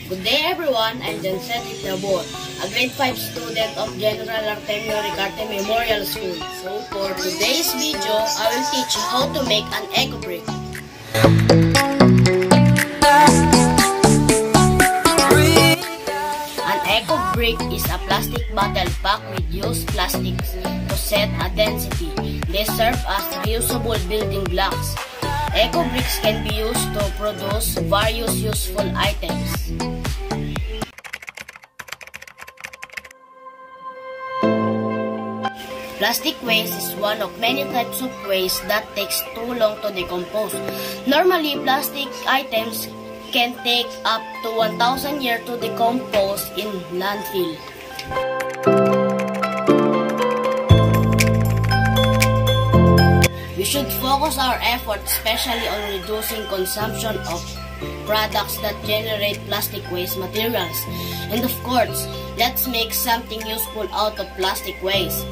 Good day everyone, I'm Janset Itabor, a grade 5 student of General Artemio Ricarte Memorial School. So for today's video, I will teach you how to make an Ecobrick. An Ecobrick is a plastic bottle packed with used plastics to set a density. They serve as reusable building blocks. Ecobricks can be used to produce various useful items. Plastic waste is one of many types of waste that takes too long to decompose. Normally, plastic items can take up to 1,000 years to decompose in landfill. We should focus our efforts especially on reducing consumption of products that generate plastic waste materials. And of course, let's make something useful out of plastic waste.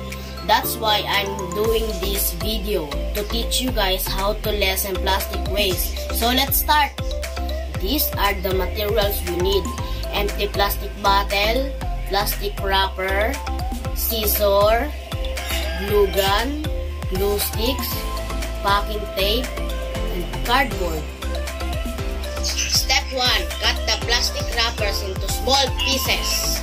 That's why I'm doing this video, to teach you guys how to lessen plastic waste. So let's start! These are the materials we need: empty plastic bottle, plastic wrapper, scissor, glue gun, glue sticks, packing tape, and cardboard. Step 1. Cut the plastic wrappers into small pieces.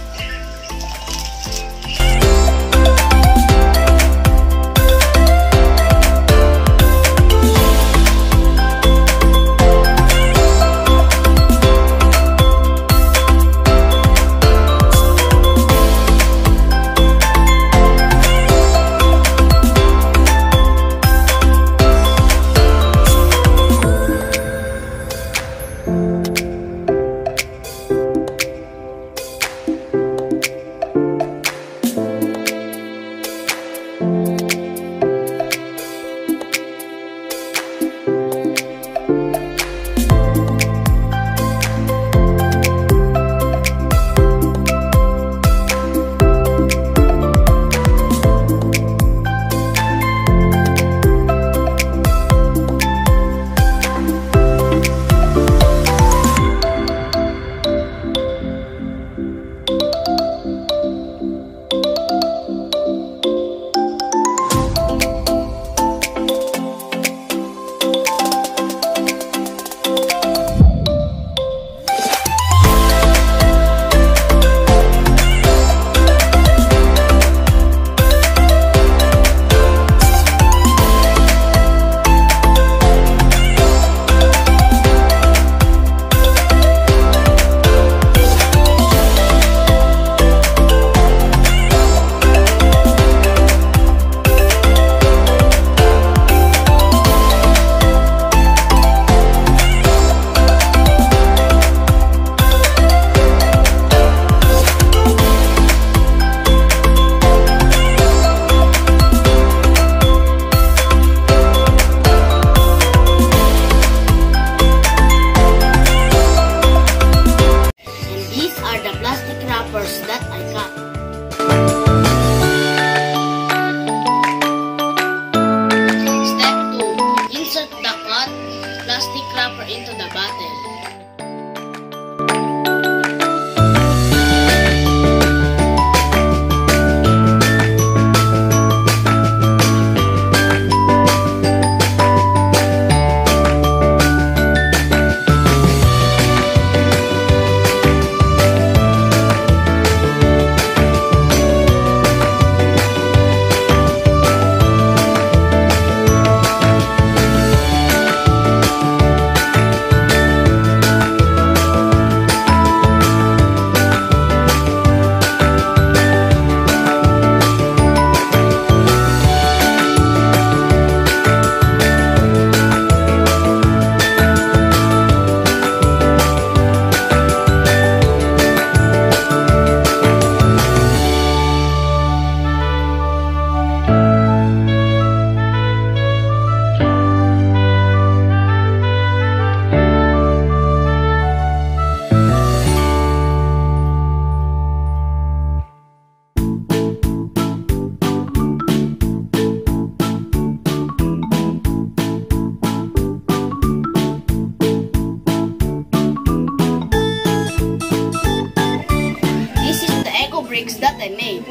bricks that I made.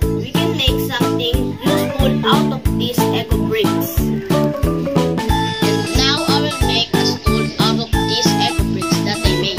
We can make something useful out of these Ecobricks. And now I will make a stool out of these Ecobricks that I made.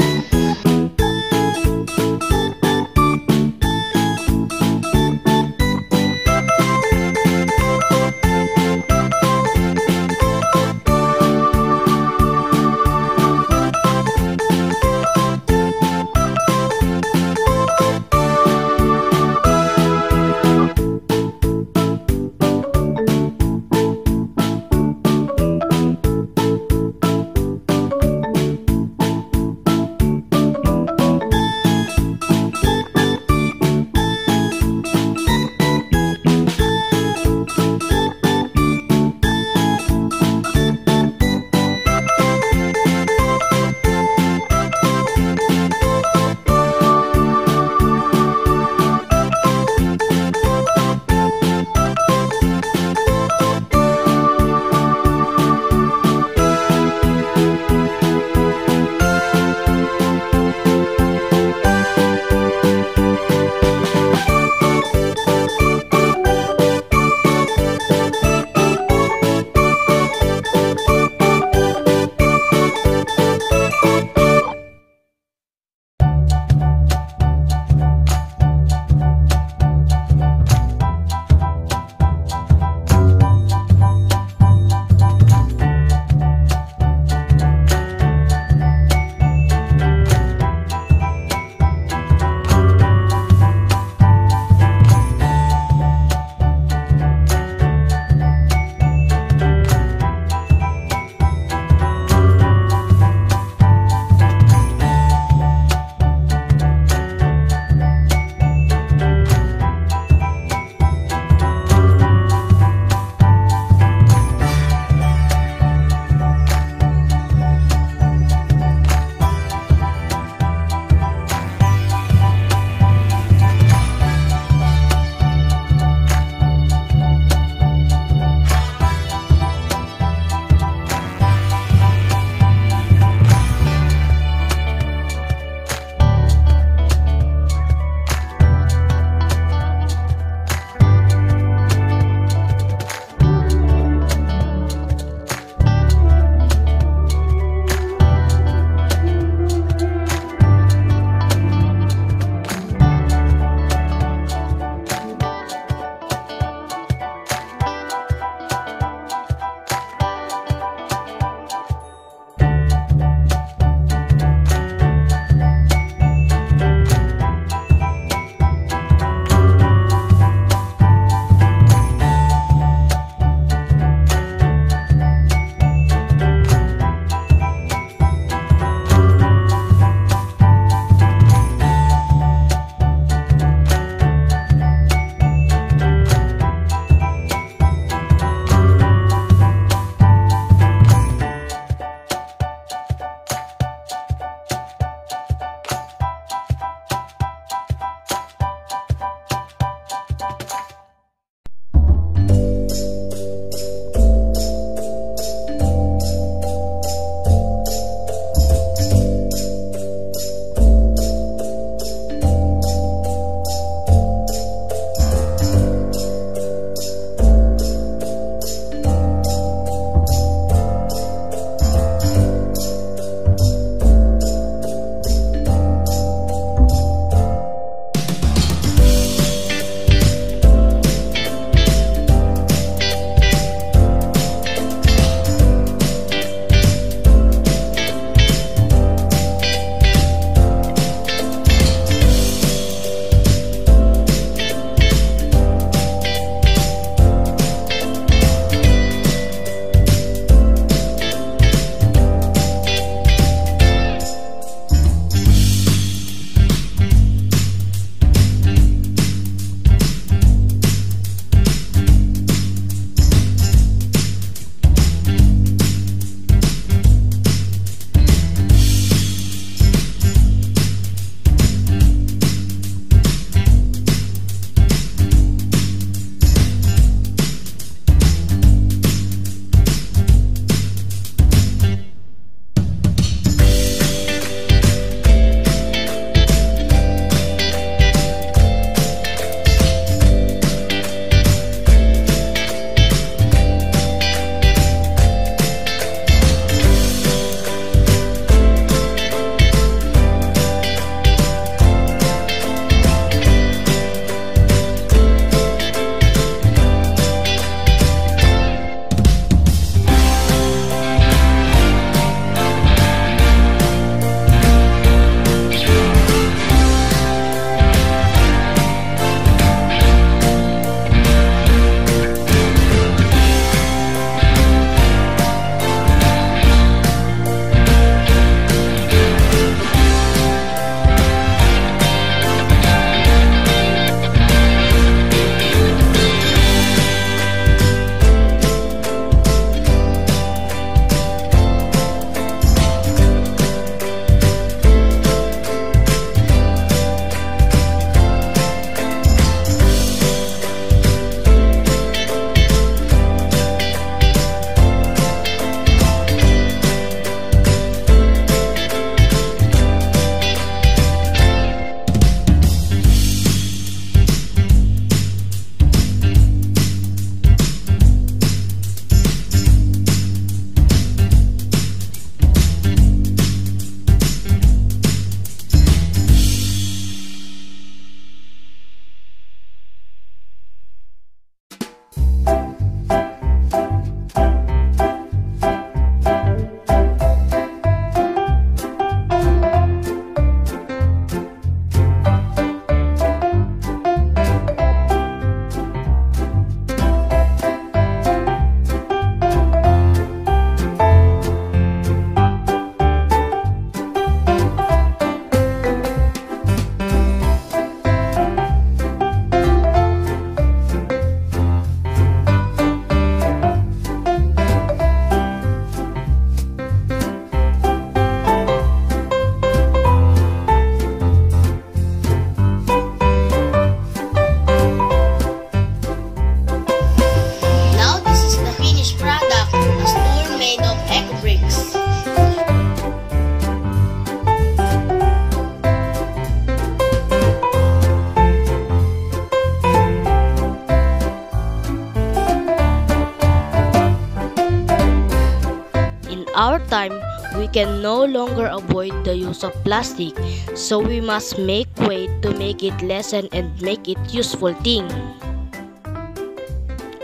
time, we can no longer avoid the use of plastic, so we must make way to make it lessen and make it useful thing.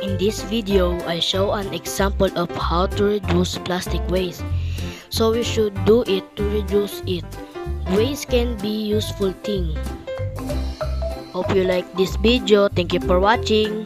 In this video, I show an example of how to reduce plastic waste. So we should do it to reduce it. Waste can be useful thing. Hope you like this video. Thank you for watching.